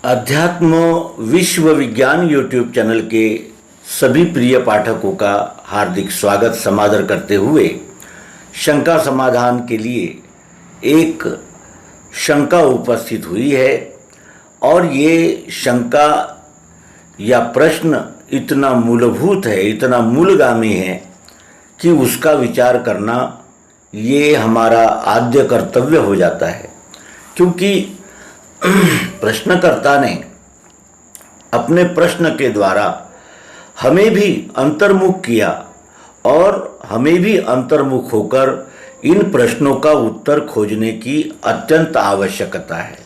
अध्यात्म विश्व विज्ञान यूट्यूब चैनल के सभी प्रिय पाठकों का हार्दिक स्वागत समादर करते हुए शंका समाधान के लिए एक शंका उपस्थित हुई है और ये शंका या प्रश्न इतना मूलभूत है, इतना मूलगामी है कि उसका विचार करना ये हमारा आद्य कर्तव्य हो जाता है। क्योंकि प्रश्नकर्ता ने अपने प्रश्न के द्वारा हमें भी अंतर्मुख किया और हमें भी अंतर्मुख होकर इन प्रश्नों का उत्तर खोजने की अत्यंत आवश्यकता है।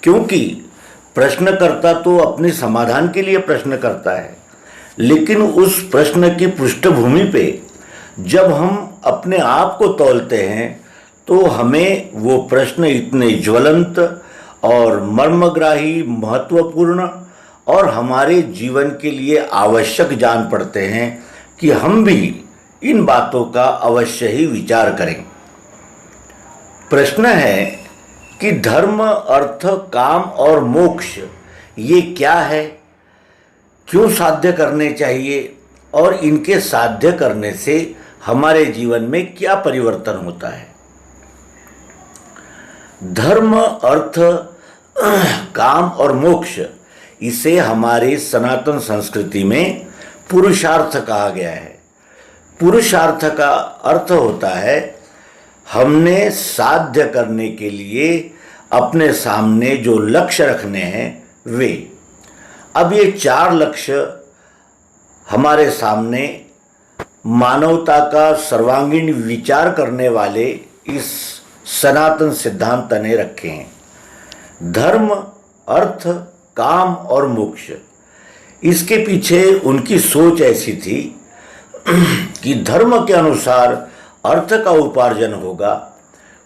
क्योंकि प्रश्नकर्ता तो अपने समाधान के लिए प्रश्न करता है, लेकिन उस प्रश्न की पृष्ठभूमि पे जब हम अपने आप को तौलते हैं तो हमें वो प्रश्न इतने ज्वलंत और मर्मग्राही, महत्वपूर्ण और हमारे जीवन के लिए आवश्यक जान पड़ते हैं कि हम भी इन बातों का अवश्य ही विचार करें। प्रश्न है कि धर्म, अर्थ, काम और मोक्ष ये क्या है, क्यों साध्य करने चाहिए और इनके साध्य करने से हमारे जीवन में क्या परिवर्तन होता है। धर्म, अर्थ, काम और मोक्ष, इसे हमारे सनातन संस्कृति में पुरुषार्थ कहा गया है। पुरुषार्थ का अर्थ होता है हमने साध्य करने के लिए अपने सामने जो लक्ष्य रखने हैं वे। अब ये 4 लक्ष्य हमारे सामने मानवता का सर्वांगीण विचार करने वाले इस सनातन सिद्धांत ने रखे हैं। धर्म, अर्थ, काम और मोक्ष। इसके पीछे उनकी सोच ऐसी थी कि धर्म के अनुसार अर्थ का उपार्जन होगा,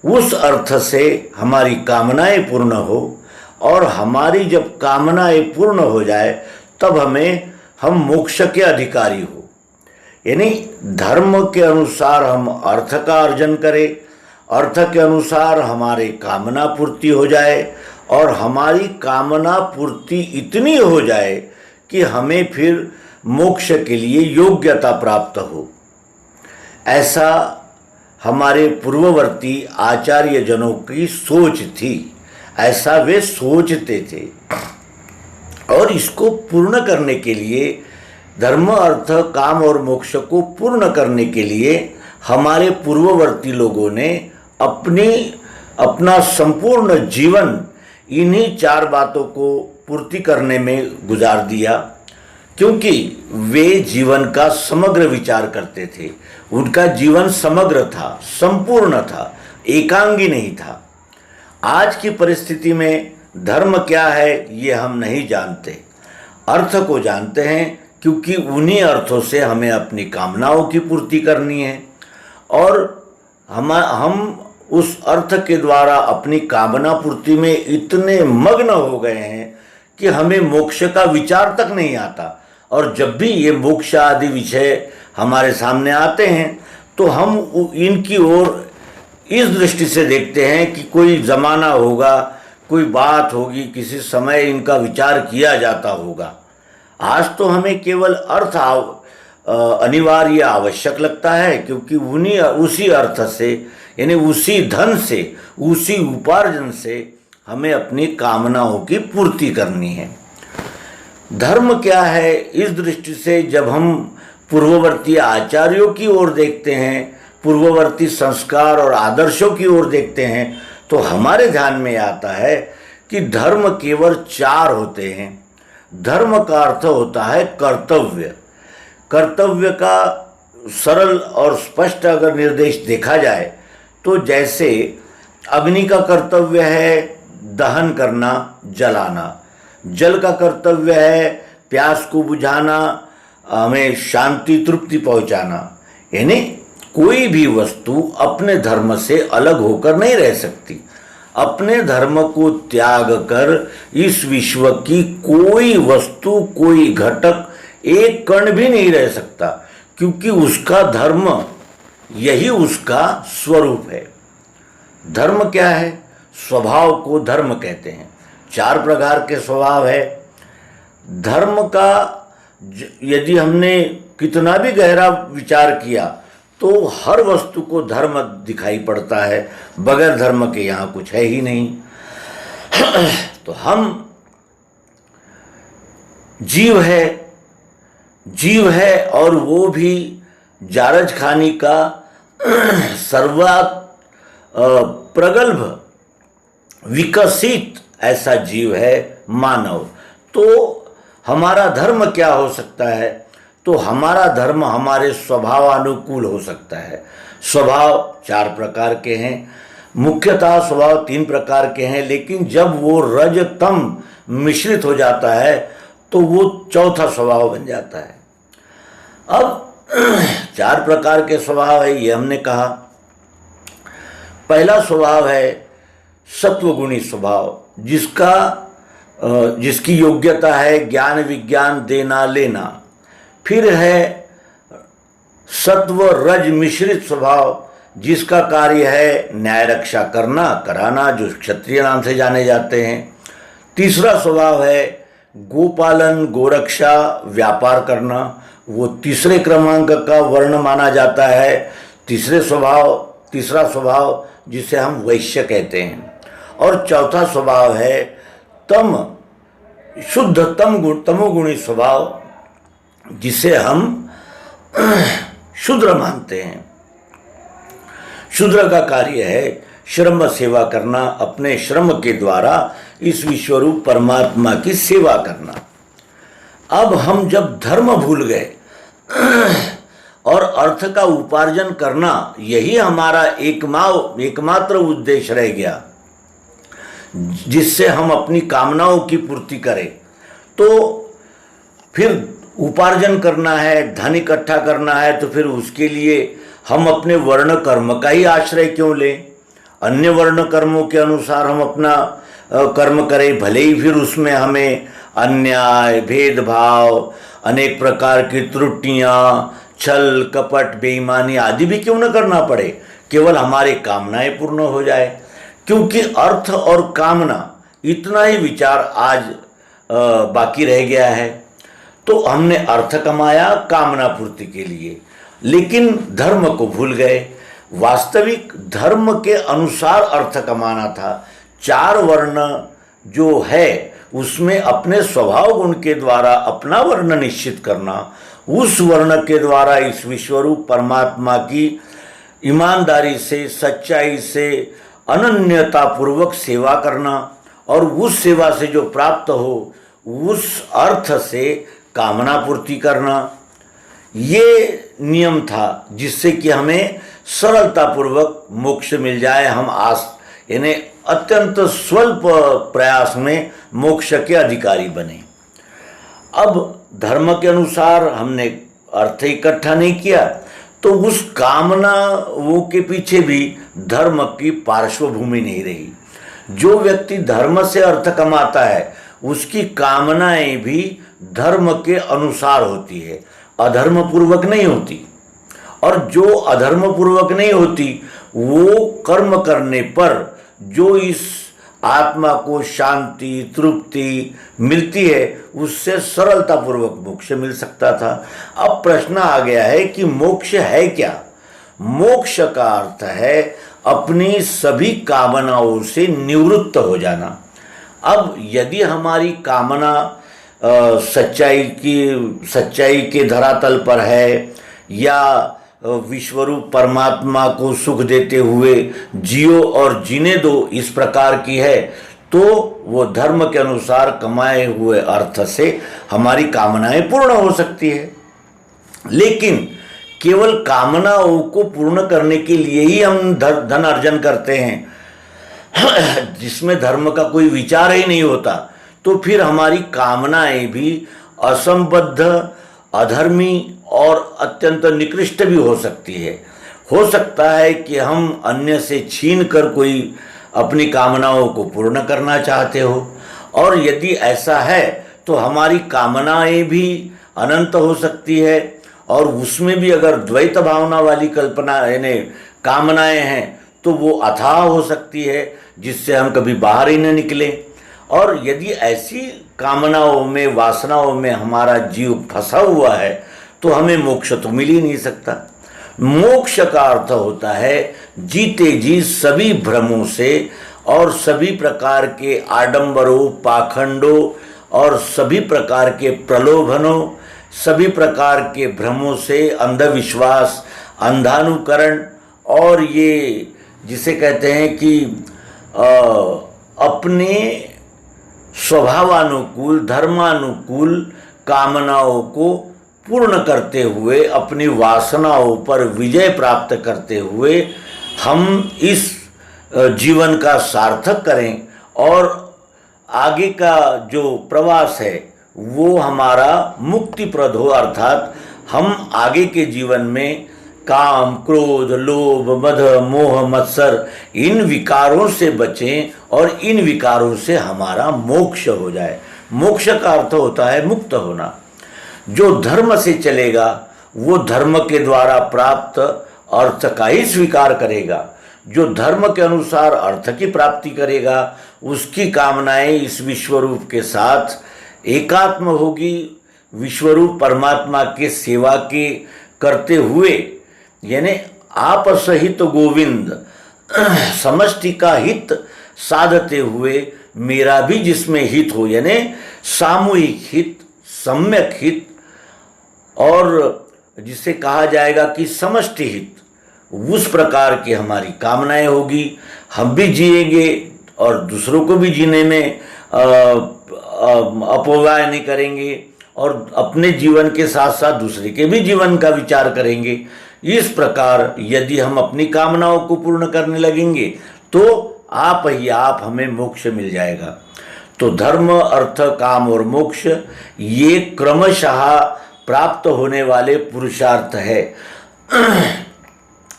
उस अर्थ से हमारी कामनाएं पूर्ण हो और हमारी जब कामनाएं पूर्ण हो जाए तब हम मोक्ष के अधिकारी हो। यानी धर्म के अनुसार हम अर्थ का अर्जन करें, अर्थ के अनुसार हमारी कामना पूर्ति हो जाए और हमारी कामना पूर्ति इतनी हो जाए कि हमें फिर मोक्ष के लिए योग्यता प्राप्त हो। ऐसा हमारे पूर्ववर्ती आचार्य जनों की सोच थी, ऐसा वे सोचते थे। और इसको पूर्ण करने के लिए, धर्म, अर्थ, काम और मोक्ष को पूर्ण करने के लिए हमारे पूर्ववर्ती लोगों ने अपना संपूर्ण जीवन इन्हीं 4 बातों को पूर्ति करने में गुजार दिया। क्योंकि वे जीवन का समग्र विचार करते थे, उनका जीवन समग्र था, संपूर्ण था, एकांगी नहीं था। आज की परिस्थिति में धर्म क्या है ये हम नहीं जानते, अर्थ को जानते हैं क्योंकि उन्हीं अर्थों से हमें अपनी कामनाओं की पूर्ति करनी है और हम उस अर्थ के द्वारा अपनी कामना पूर्ति में इतने मग्न हो गए हैं कि हमें मोक्ष का विचार तक नहीं आता। और जब भी ये मोक्ष आदि विषय हमारे सामने आते हैं तो हम इनकी ओर इस दृष्टि से देखते हैं कि कोई ज़माना होगा, कोई बात होगी, किसी समय इनका विचार किया जाता होगा। आज तो हमें केवल अर्थ अनिवार्य आवश्यक लगता है, क्योंकि उसी अर्थ से, यानी उसी धन से, उसी उपार्जन से हमें अपनी कामनाओं की पूर्ति करनी है। धर्म क्या है, इस दृष्टि से जब हम पूर्ववर्ती आचार्यों की ओर देखते हैं, पूर्ववर्ती संस्कार और आदर्शों की ओर देखते हैं, तो हमारे ध्यान में आता है कि धर्म केवल 4 होते हैं। धर्म का अर्थ होता है कर्तव्य। कर्तव्य का सरल और स्पष्ट अगर निर्देश देखा जाए तो जैसे अग्नि का कर्तव्य है दहन करना, जलाना, जल का कर्तव्य है प्यास को बुझाना, हमें शांति तृप्ति पहुंचाना। यानी कोई भी वस्तु अपने धर्म से अलग होकर नहीं रह सकती। अपने धर्म को त्याग कर इस विश्व की कोई वस्तु, कोई घटक, एक कण भी नहीं रह सकता, क्योंकि उसका धर्म यही उसका स्वरूप है। धर्म क्या है? स्वभाव को धर्म कहते हैं। 4 प्रकार के स्वभाव है। धर्म का यदि हमने कितना भी गहरा विचार किया तो हर वस्तु को धर्म दिखाई पड़ता है, बगैर धर्म के यहाँ कुछ है ही नहीं। तो हम जीव है और वो भी जारज खानी का प्रगल्भ विकसित ऐसा जीव है मानव। तो हमारा धर्म क्या हो सकता है? तो हमारा धर्म हमारे स्वभावानुकूल हो सकता है। स्वभाव 4 प्रकार के हैं, मुख्यतः स्वभाव 3 प्रकार के हैं, लेकिन जब वो रज तम मिश्रित हो जाता है तो वो चौथा स्वभाव बन जाता है। अब 4 प्रकार के स्वभाव है ये हमने कहा। पहला स्वभाव है सत्वगुणी स्वभाव, जिसकी योग्यता है ज्ञान विज्ञान देना लेना। फिर है सत्व रज मिश्रित स्वभाव, जिसका कार्य है न्याय रक्षा करना कराना, जो क्षत्रिय नाम से जाने जाते हैं। तीसरा स्वभाव है गोपालन गोरक्षा व्यापार करना, वो तीसरे क्रमांक का वर्ण माना जाता है। तीसरा स्वभाव जिसे हम वैश्य कहते हैं। और चौथा स्वभाव है शुद्ध तमोगुणी स्वभाव, जिसे हम शूद्र मानते हैं। शूद्र का कार्य है श्रम सेवा करना, अपने श्रम के द्वारा इस विश्वरूप परमात्मा की सेवा करना। अब हम जब धर्म भूल गए और अर्थ का उपार्जन करना यही हमारा एकमात्र उद्देश्य रह गया, जिससे हम अपनी कामनाओं की पूर्ति करें, तो फिर उपार्जन करना है, धन इकट्ठा करना है, तो फिर उसके लिए हम अपने वर्ण कर्म का ही आश्रय क्यों लें? अन्य वर्ण कर्मों के अनुसार हम अपना कर्म करें, भले ही फिर उसमें हमें अन्याय भेदभाव अनेक प्रकार की त्रुटियाँ छल कपट बेईमानी आदि भी क्यों न करना पड़े, केवल हमारी कामनाएं पूर्ण हो जाए। क्योंकि अर्थ और कामना इतना ही विचार आज बाकी रह गया है। तो हमने अर्थ कमाया कामना पूर्ति के लिए, लेकिन धर्म को भूल गए। वास्तविक धर्म के अनुसार अर्थ कमाना था। 4 वर्ण जो है उसमें अपने स्वभाव गुण के द्वारा अपना वर्ण निश्चित करना, उस वर्ण के द्वारा इस विश्वरूप परमात्मा की ईमानदारी से सच्चाई से अनन्यता पूर्वक सेवा करना, और उस सेवा से जो प्राप्त हो उस अर्थ से कामना पूर्ति करना, ये नियम था जिससे कि हमें सरलतापूर्वक मोक्ष मिल जाए। हम यानी अत्यंत स्वल्प प्रयास में मोक्ष के अधिकारी बने। अब धर्म के अनुसार हमने अर्थ इकट्ठा नहीं किया, तो उस कामनाओं के पीछे भी धर्म की पार्श्वभूमि नहीं रही। जो व्यक्ति धर्म से अर्थ कमाता है उसकी कामनाएं भी धर्म के अनुसार होती है, अधर्म पूर्वक नहीं होती। और जो अधर्म पूर्वक नहीं होती वो कर्म करने पर जो इस आत्मा को शांति तृप्ति मिलती है उससे सरलतापूर्वक मोक्ष मिल सकता था। अब प्रश्न आ गया है कि मोक्ष है क्या? मोक्ष का अर्थ है अपनी सभी कामनाओं से निवृत्त हो जाना। अब यदि हमारी कामना सच्चाई के धरातल पर है या विश्वरूप परमात्मा को सुख देते हुए जियो और जीने दो इस प्रकार की है, तो वो धर्म के अनुसार कमाए हुए अर्थ से हमारी कामनाएं पूर्ण हो सकती है। लेकिन केवल कामनाओं को पूर्ण करने के लिए ही हम धन अर्जन करते हैं जिसमें धर्म का कोई विचार ही नहीं होता, तो फिर हमारी कामनाएं भी असंबद्ध अधर्मी और अत्यंत निकृष्ट भी हो सकती है। हो सकता है कि हम अन्य से छीन कर कोई अपनी कामनाओं को पूर्ण करना चाहते हो, और यदि ऐसा है तो हमारी कामनाएं भी अनंत हो सकती है, और उसमें भी अगर द्वैत भावना वाली कल्पना यानी कामनाएं हैं तो वो अथाह हो सकती है, जिससे हम कभी बाहर ही न निकले। और यदि ऐसी कामनाओं में, वासनाओं में हमारा जीव फंसा हुआ है तो हमें मोक्ष तो मिल ही नहीं सकता। मोक्ष का अर्थ होता है जीते जी सभी भ्रमों से और सभी प्रकार के आडंबरों, पाखंडों और सभी प्रकार के प्रलोभनों, सभी प्रकार के भ्रमों से, अंधविश्वास, अंधानुकरण और ये जिसे कहते हैं कि अपने स्वभावानुकूल, धर्मानुकूल कामनाओं को पूर्ण करते हुए, अपनी वासनाओं पर विजय प्राप्त करते हुए हम इस जीवन का सार्थक करें और आगे का जो प्रवास है वो हमारा मुक्तिप्रद हो। अर्थात हम आगे के जीवन में काम, क्रोध, लोभ, मद, मोह, मत्सर इन विकारों से बचें और इन विकारों से हमारा मोक्ष हो जाए। मोक्ष का अर्थ होता है मुक्त होना। जो धर्म से चलेगा वो धर्म के द्वारा प्राप्त अर्थ का ही स्वीकार करेगा। जो धर्म के अनुसार अर्थ की प्राप्ति करेगा उसकी कामनाएं इस विश्वरूप के साथ एकात्म होगी। विश्वरूप परमात्मा के सेवा के करते हुए, यानी आप सहित गोविंद, समष्टि का हित साधते हुए मेरा भी जिसमें हित हो, यानी सामूहिक हित, सम्यक हित, और जिसे कहा जाएगा कि समष्टि हित, उस प्रकार की हमारी कामनाएं होगी। हम भी जिएंगे और दूसरों को भी जीने में अपव्यय नहीं करेंगे और अपने जीवन के साथ साथ दूसरे के भी जीवन का विचार करेंगे। इस प्रकार यदि हम अपनी कामनाओं को पूर्ण करने लगेंगे तो आप ही आप हमें मोक्ष मिल जाएगा। तो धर्म, अर्थ, काम और मोक्ष ये क्रमशः प्राप्त होने वाले पुरुषार्थ है।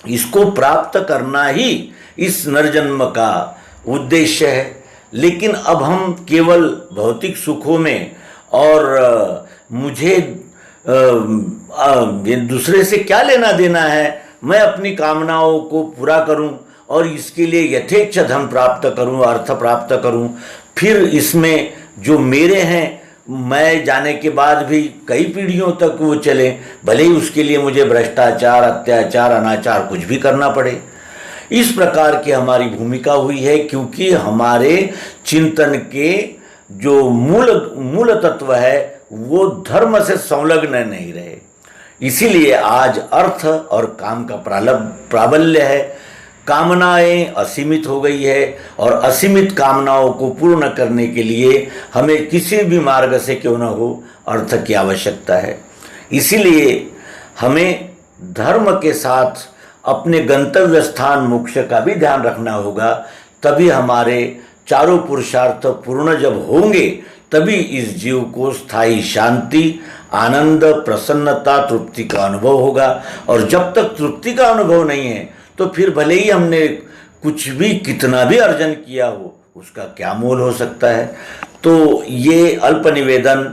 इसको प्राप्त करना ही इस नरजन्म का उद्देश्य है। लेकिन अब हम केवल भौतिक सुखों में और मुझे दूसरे से क्या लेना देना है, मैं अपनी कामनाओं को पूरा करूं और इसके लिए यथेच्छ धन प्राप्त करूं, अर्थ प्राप्त करूं, फिर इसमें जो मेरे हैं मैं जाने के बाद भी कई पीढ़ियों तक वो चले, भले ही उसके लिए मुझे भ्रष्टाचार, अत्याचार, अनाचार कुछ भी करना पड़े। इस प्रकार की हमारी भूमिका हुई है क्योंकि हमारे चिंतन के जो मूल तत्व है वो धर्म से संलग्न नहीं रहे। इसीलिए आज अर्थ और काम का प्राबल्य है। कामनाएं असीमित हो गई है और असीमित कामनाओं को पूर्ण करने के लिए हमें किसी भी मार्ग से क्यों न हो अर्थ की आवश्यकता है। इसीलिए हमें धर्म के साथ अपने गंतव्य स्थान मोक्ष का भी ध्यान रखना होगा। तभी हमारे चारों पुरुषार्थ पूर्ण जब होंगे तभी इस जीव को स्थायी शांति, आनंद, प्रसन्नता, तृप्ति का अनुभव होगा। और जब तक तृप्ति का अनुभव नहीं है तो फिर भले ही हमने कुछ भी, कितना भी अर्जन किया हो, उसका क्या मोल हो सकता है। तो ये अल्प निवेदन,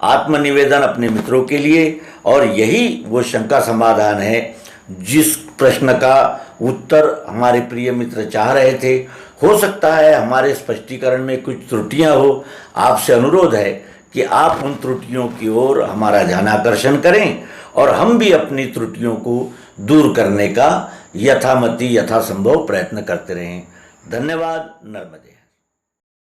आत्मनिवेदन अपने मित्रों के लिए, और यही वो शंका समाधान है जिस प्रश्न का उत्तर हमारे प्रिय मित्र चाह रहे थे। हो सकता है हमारे स्पष्टीकरण में कुछ त्रुटियां हो। आपसे अनुरोध है कि आप उन त्रुटियों की ओर हमारा ध्यानाकर्षण करें और हम भी अपनी त्रुटियों को दूर करने का यथामति, यथासंभव प्रयत्न करते रहें। धन्यवाद। नर्मदे।